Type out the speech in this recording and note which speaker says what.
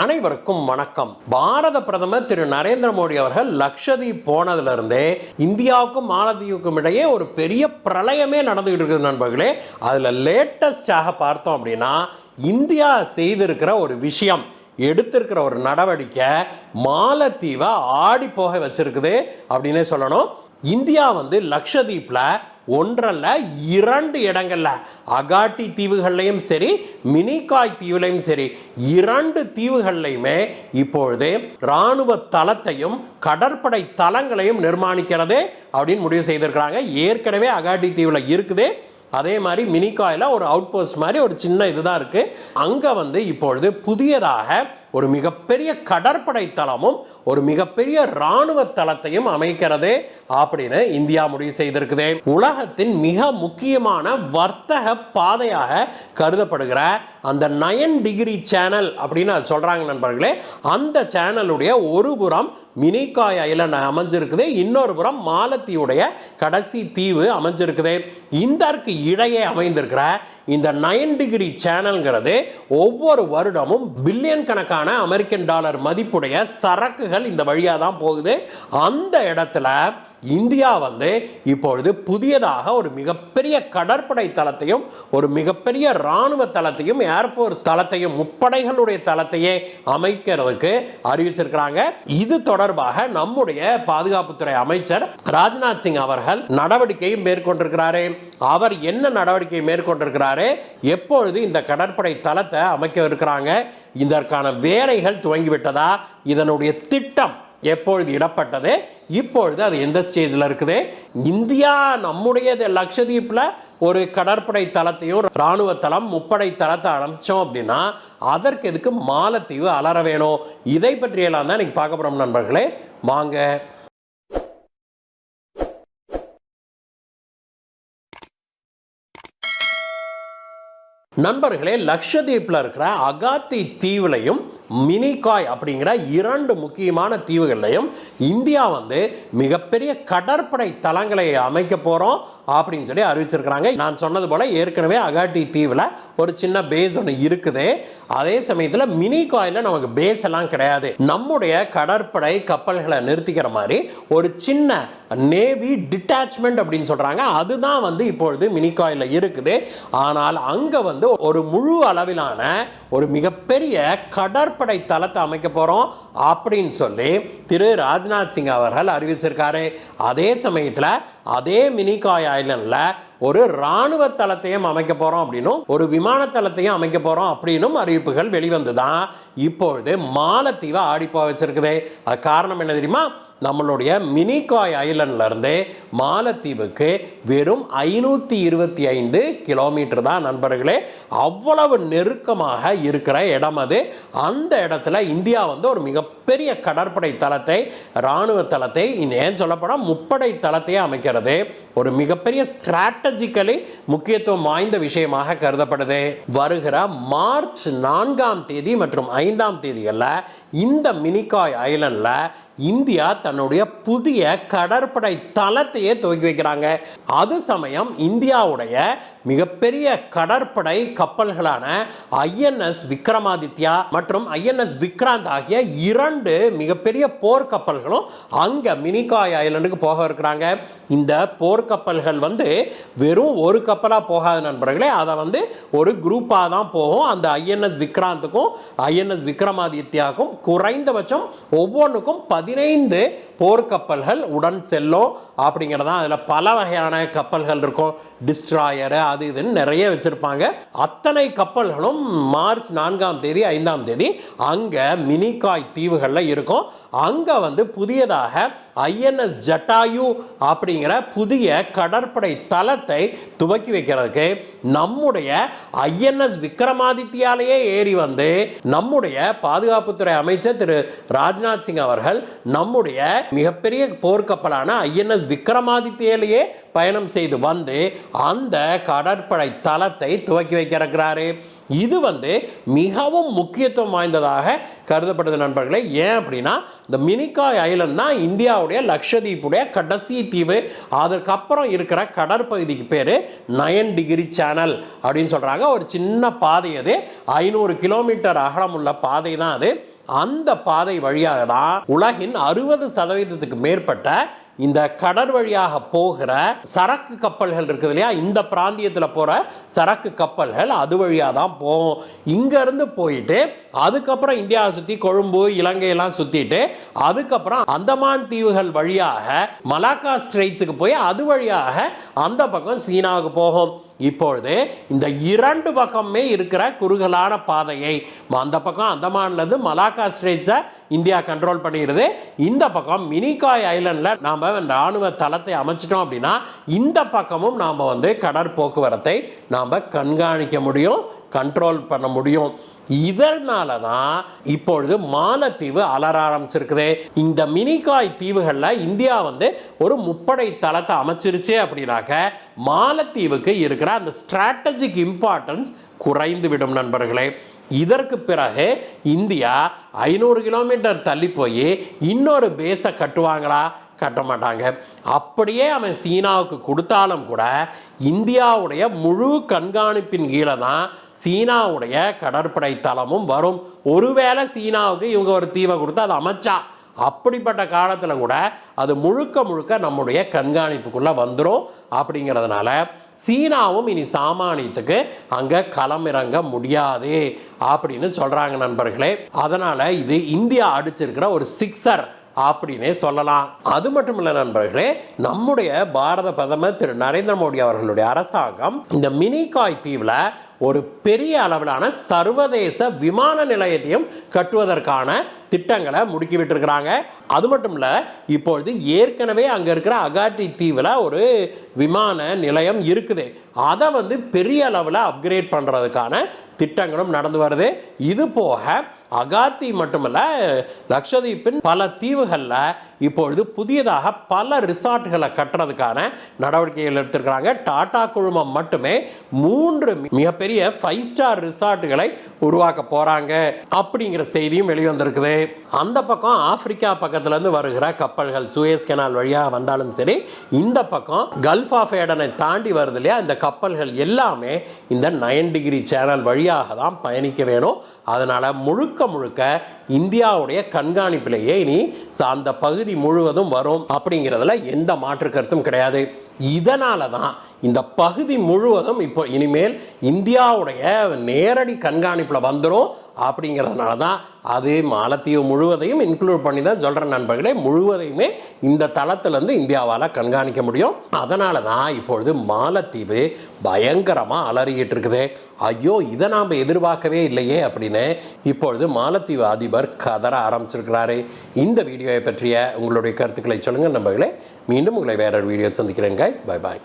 Speaker 1: அனைவருக்கும் வணக்கம். பாரத பிரதமர் திரு நரேந்திர மோடி அவர்கள் லட்சதீப் போனதிலிருந்தே இந்தியாவுக்கும் மாலத்தீவுக்கும் இடையே ஒரு பெரிய பிரளயமே நடந்துகிட்டு இருக்குது நண்பர்களே. அதில் லேட்டஸ்டாக பார்த்தோம் அப்படின்னா இந்தியா செய்திருக்கிற ஒரு விஷயம், எடுத்திருக்கிற ஒரு நடவடிக்கை மாலத்தீவை ஆடி போக வச்சிருக்குது அப்படின்னே சொல்லணும். இந்தியா லட்சதீப்பில் ஒன்றல்ல 2 இடங்கள்ல அகாட்டி தீவுகள்லையும் சரி மினிகாய் தீவுலையும் சரி 2 தீவுகள்லையுமே இப்பொழுது இராணுவ தளத்தையும் கடற்படை தளங்களையும் நிர்மாணிக்கிறது அப்படின்னு முடிவு செய்திருக்கிறாங்க. ஏற்கனவே அகாட்டி தீவில் இருக்குது. அதே மாதிரி மினிகாயில் ஒரு அவுட் போஸ்ட் மாதிரி ஒரு சின்ன இதுதான் இருக்கு. அங்கே இப்பொழுது புதியதாக ஒரு மிகப்பெரிய கடற்படை தளமும் ஒரு மிகப்பெரிய இராணுவ தளத்தையும் அமைக்கிறது அப்படின்னு இந்தியா முடிவு செய்திருக்குது. உலகத்தின் மிக முக்கியமான வர்த்தக பாதையாக கருதப்படுகிற அந்த 9 டிகிரி சேனல் அப்படின்னு சொல்றாங்க நண்பர்களே. அந்த சேனலுடைய ஒரு புறம் மினிகாய் ஐலண்ட் அமைஞ்சிருக்குது, இன்னொரு புறம் மாலத்தீவுடைய கடைசி தீவு அமைஞ்சிருக்குது. இதற்கு இடையே அமைந்திருக்கிற இந்த 9 டிகிரி சேனல்ங்கிறது ஒவ்வொரு வருடமும் பில்லியன் கணக்கான அமெரிக்கன் டாலர் மதிப்புடைய சரக்குகள் இந்த வழியாக தான் போகுது. அந்த இடத்துல இந்தியா இப்பொழுது புதியதாக ஒரு மிகப்பெரிய கடற்படை தளத்தையும் ஒரு மிகப்பெரிய இராணுவ தளத்தையும் ஏர்ஃபோர்ஸ் தளத்தையும் முப்படைகளுடைய தளத்தையே அமைக்கிறதுக்கு அறிவிச்சிருக்கிறாங்க. இது தொடர்பாக நம்முடைய பாதுகாப்புத்துறை அமைச்சர் ராஜ்நாத் சிங் அவர்கள் நடவடிக்கையும் மேற்கொண்டிருக்கிறாரு. அவர் என்ன நடவடிக்கை மேற்கொண்டிருக்கிறாரு, எப்பொழுது இந்த கடற்படை தளத்தை அமைக்க இருக்கிறாங்க, இதற்கான வேலைகள் துவங்கிவிட்டதா, இதனுடைய திட்டம் எப்பொழுது இடப்பட்டது, இப்பொழுது அது எந்த ஸ்டேஜில் இருக்குது, இந்தியா நம்முடைய லட்சதீப்பில் ஒரு கடற்படை தளத்தையும் இராணுவ தளம் முப்படை தளத்தை அமைச்சோம் அப்படின்னா அதற்கு எதுக்கு மாலத்தீவு அலற வேணும், இதை பற்றியெல்லாம் தான் இன்னைக்கு பார்க்க போறோம் நண்பர்களே. வாங்க. நண்பர்களே, லட்சதீப்பில் இருக்கிற அகாத்தி தீவுலையும் மினிகாய் அப்படிங்கிற 2 முக்கியமான தீவுகள்லையும் இந்தியா மிகப்பெரிய கடற்படை தளங்களை அமைக்க போறோம் அப்படின்னு சொல்லி அறிவிச்சிருக்கிறாங்க. நான் சொன்னது போல ஏற்கனவே அகாட்டி தீவில் ஒரு சின்ன பேஸ் ஒன்று இருக்குது. அதே சமயத்தில் மினிகாயில் நமக்கு பேஸ் எல்லாம் கிடையாது. நம்முடைய கடற்படை கப்பல்களை நிறுத்திக்கிற மாதிரி ஒரு சின்ன நேவி டிட்டாச்மெண்ட் அப்படின்னு சொல்றாங்க, அதுதான் இப்பொழுது மினிகாயில் இருக்குது. ஆனால் அங்க ஒரு முழு அளவிலான ஒரு மிகப்பெரிய கடற்படை தளத்தை அமைக்க போறோம் அப்படின்னு சொல்லி திரு ராஜ்நாத் சிங் அவர்கள் அறிவிச்சிருக்காரு. அதே சமயத்தில் அதே மினிகாய் ஐலண்ட்ல ஒரு இராணுவ தளத்தையும் அமைக்க போறோம் அப்படின்னும் ஒரு விமான தளத்தையும் அமைக்க போறோம் அப்படின்னும் அறிவிப்புகள் வெளிவந்துதான் இப்பொழுது மாலத்தீவை ஆடிப்போ வச்சிருக்குது. அது காரணம் என்ன தெரியுமா, நம்மளுடைய மினிகாய் ஐலண்ட்ல இருந்து மாலத்தீவுக்கு வெறும் 525 கிலோமீட்டர் தான் நண்பர்களே. அவ்வளவு நெருக்கமாக இருக்கிற இடம் அது. அந்த இடத்துல இந்தியா ஒரு மிகப்பெரிய கடற்படை தளத்தை இராணுவ தளத்தை ஏன் சொல்லப்பட முப்படை தளத்தையே அமைக்கிறது ஒரு மிகப்பெரிய ஸ்ட்ராட்டஜிக்கலி முக்கியத்துவம் வாய்ந்த விஷயமாக கருதப்படுது. வருகிற மார்ச் 4ஆம் தேதி மற்றும் 5ஆம் தேதிகளில் இந்த மினிகாய் ஐலண்ட்ல இந்தியா தன்னுடைய புதிய கடற்படை தளத்தையே துவக்கி வைக்கிறாங்க. அது சமயம் இந்தியாவுடைய மிகப்பெரிய கடற்படை கப்பல்களான INS விக்ரமாதித்யா மற்றும் INS விக்ராந்த் ஆகிய 2 மிகப்பெரிய போர்க்கப்பல்களும் அங்க மினிகாய் ஐலண்டுக்கு போக இருக்கிறாங்க. இந்த போர்க்கப்பல்கள் வெறும் ஒரு கப்பலா போகாத நண்பர்களே, அதை ஒரு குரூப்பா தான் போகும். அந்த INS விக்ராந்துக்கும் INS விக்ரமாதித்யாவுக்கும் குறைந்தபட்சம் ஒவ்வொன்றுக்கும் 15 போர்க்கப்பல்கள் உடன் செல்லும் அப்படிங்கிறதா. அதில் பல வகையான கப்பல்கள் இருக்கும், டிஸ்ட்ராயர் அது இதுன்னு நிறைய வச்சிருப்பாங்க. அத்தனை கப்பல்களும் மார்ச் 4ஆம் தேதி 5ஆம் தேதி அங்க மினிகாய் தீவுகளில் இருக்கும். அங்க புதியதாக INS ஜட்டாயு அப்படிங்கிற புதிய கடற்படை தளத்தை துவக்கி வைக்கிறதுக்கு நம்முடைய INS விக்ரமாதித்யாலேயே ஏறி நம்முடைய பாதுகாப்புத்துறை அமைச்சர் திரு ராஜ்நாத் சிங் அவர்கள் நம்முடைய மிகப்பெரிய போர்க்கப்பலான INS விக்ரமாதித்யாலேயே பயணம் செய்து அந்த கடற்படை தளத்தை துவக்கி வைக்கிறாரு. இது மிகவும் முக்கியத்துவம் வாய்ந்ததாக கருதப்படுது நண்பர்களே. ஏன் அப்படின்னா இந்த மினிகாய் ஐலண்ட் தான் இந்தியாவுடைய லட்சதீப்புடைய கடைசி தீவு. அதற்கப்புறம் இருக்கிற கடற்பகுதிக்கு பேரு 9 டிகிரி சேனல் அப்படின்னு சொல்றாங்க. ஒரு சின்ன பாதை, அது 500 கிலோமீட்டர் அகலம் உள்ள பாதை தான் அது. அந்த பாதை வழியாக தான் உலகின் 60% மேற்பட்ட இந்த கடல் வழியாக போகிற சரக்கு கப்பல்கள் இருக்குது இல்லையா, இந்த பிராந்தியத்தில் போகிற சரக்கு கப்பல்கள் அது வழியாக தான் போகும். இங்கேருந்து போயிட்டு அதுக்கப்புறம் இந்தியாவை சுற்றி கொழும்பு இலங்கையெல்லாம் சுற்றிட்டு அதுக்கப்புறம் அந்தமான் தீவுகள் வழியாக மலாக்கா ஸ்ட்ரெயிட்ஸுக்கு போய் அது வழியாக அந்த பக்கம் சீனாவுக்கு போகும். இப்பொழுது இந்த இரண்டு பக்கமே இருக்கிற குறுகலான பாதையை அந்த பக்கம் அந்தமான்லேருந்து மலாக்கா ஸ்ட்ரெயிட்ஸை இந்தியா கண்ட்ரோல் பண்ணிடுது. இந்த பக்கம் மினிகாய் ஐலண்டில் நாம் ராணுவ தளத்தை அமைச்சிட்டோம் அப்படின்னா இந்த பக்கமும் நாம் கடற்போக்குவரத்தை நாம் கண்காணிக்க முடியும், கண்ட்ரோல் பண்ண முடியும். இதனால தான் இப்பொழுது மாலத்தீவு அலர ஆரம்பிச்சிருக்குது. இந்த மினிகாய் தீவுகளில் இந்தியா ஒரு முப்படை தளத்தை அமைச்சிருச்சு அப்படின்னாக்க மாலத்தீவுக்கு இருக்கிற அந்த ஸ்ட்ராட்டஜிக் இம்பார்ட்டன்ஸ் குறைந்து விடும் நண்பர்களே. இதற்கு பிறகு இந்தியா 500 கிலோமீட்டர் தள்ளி போய் இன்னொரு பேஸை கட்டுவாங்களா? கட்ட மாட்டாங்க. அப்படியே அவன் சீனாவுக்கு கொடுத்தாலும் கூட இந்தியாவுடைய முழு கண்காணிப்பின் கீழே தான் சீனாவுடைய கடற்படை தளமும் வரும். ஒருவேளை சீனாவுக்கு இவங்க ஒரு தீவை கொடுத்து அதை அமைச்சா அப்படிப்பட்ட காலத்தில் கூட அது முழுக்க முழுக்க நம்முடைய கண்காணிப்புக்குள்ளே வந்துடும். அப்படிங்கிறதுனால சீனாவும் இனி சாமானியத்துக்கு அங்கே களமிறங்க முடியாது அப்படின்னு சொல்கிறாங்க நண்பர்களே. அதனால் இது இந்தியா அடிச்சிருக்கிற ஒரு சிக்ஸர் அப்படின்னே சொல்லலாம். அது மட்டும் இல்லை நண்பர்களே, நம்முடைய பாரத பிரதமர் திரு நரேந்திர மோடி அவர்களுடைய அரசாங்கம் இந்த மினிகாய் தீவில் ஒரு பெரிய அளவிலான சர்வதேச விமான நிலையத்தையும் கட்டுவதற்கான திட்டங்களை முடுக்கி விட்டுருக்கிறாங்க. அது மட்டும் இல்லை, இப்பொழுது ஏற்கனவே அங்கே இருக்கிற அகாட்டி தீவில் ஒரு விமான நிலையம் இருக்குது. அதை பெரிய அளவில் அப்கிரேட் பண்ணுறதுக்கான திட்டங்களும் நடந்து வருது. இது போக அகாத்தி மட்டுமல்ல, லட்சதீப்பின் பல தீவுகளில் இப்பொழுது புதியதாக பல ரிசார்ட்களை கட்டுறதுக்கான நடவடிக்கைகள் எடுத்திருக்கிறாங்க. டாடா குழுமம் மட்டுமே 3 மிகப்பெரிய 5 ஸ்டார் ரிசார்ட்டுகளை உருவாக்க போறாங்க அப்படிங்கிற செய்தியும் வெளிவந்திருக்குது. அந்த பக்கம் ஆப்பிரிக்கா பக்கத்திலிருந்து வருகிற கப்பல்கள் சூயஸ் கெனால் வழியாக வந்தாலும் சரி, இந்த பக்கம் கல்ஃப் ஆஃப் ஏடனை தாண்டி வருது இல்லையா, இந்த கப்பல்கள் எல்லாமே இந்த 9 டிகிரி சேனல் வழியாக தான் பயணிக்க வேணும். அதனால் முழுக்க முழுக்க இந்தியாவுடைய கண்காணிப்பிலேயே இனி அந்த பகுதி முழுவதும் வரும் அப்படிங்கிறதுல எந்த மாற்று கருத்தும் கிடையாது. இதனால தான் இந்த பகுதி முழுவதும் இப்போ இனிமேல் இந்தியாவுடைய நேரடி கண்காணிப்பில் வந்துடும். அப்படிங்கிறதுனால தான் அது மாலத்தீவு முழுவதையும் இன்க்ளூட் பண்ணி தான் சொல்கிறேன் நண்பர்களே. முழுவதையுமே இந்த தளத்திலேருந்து இந்தியாவால் கண்காணிக்க முடியும். அதனால தான் இப்பொழுது மாலத்தீவு பயங்கரமாக அலறிக்கிட்டு இருக்குது. ஐயோ, இதை நாம் எதிர்பார்க்கவே இல்லையே அப்படின்னு இப்பொழுது மாலத்தீவு அதிபர் கதற ஆரம்பிச்சிருக்கிறாரு. இந்த வீடியோவை பற்றிய உங்களுடைய கருத்துக்களை சொல்லுங்கள் நண்பர்களே. மீண்டும் உங்களை வேற வீடியோ சந்திக்கிறேன் கைஸ். Bye bye.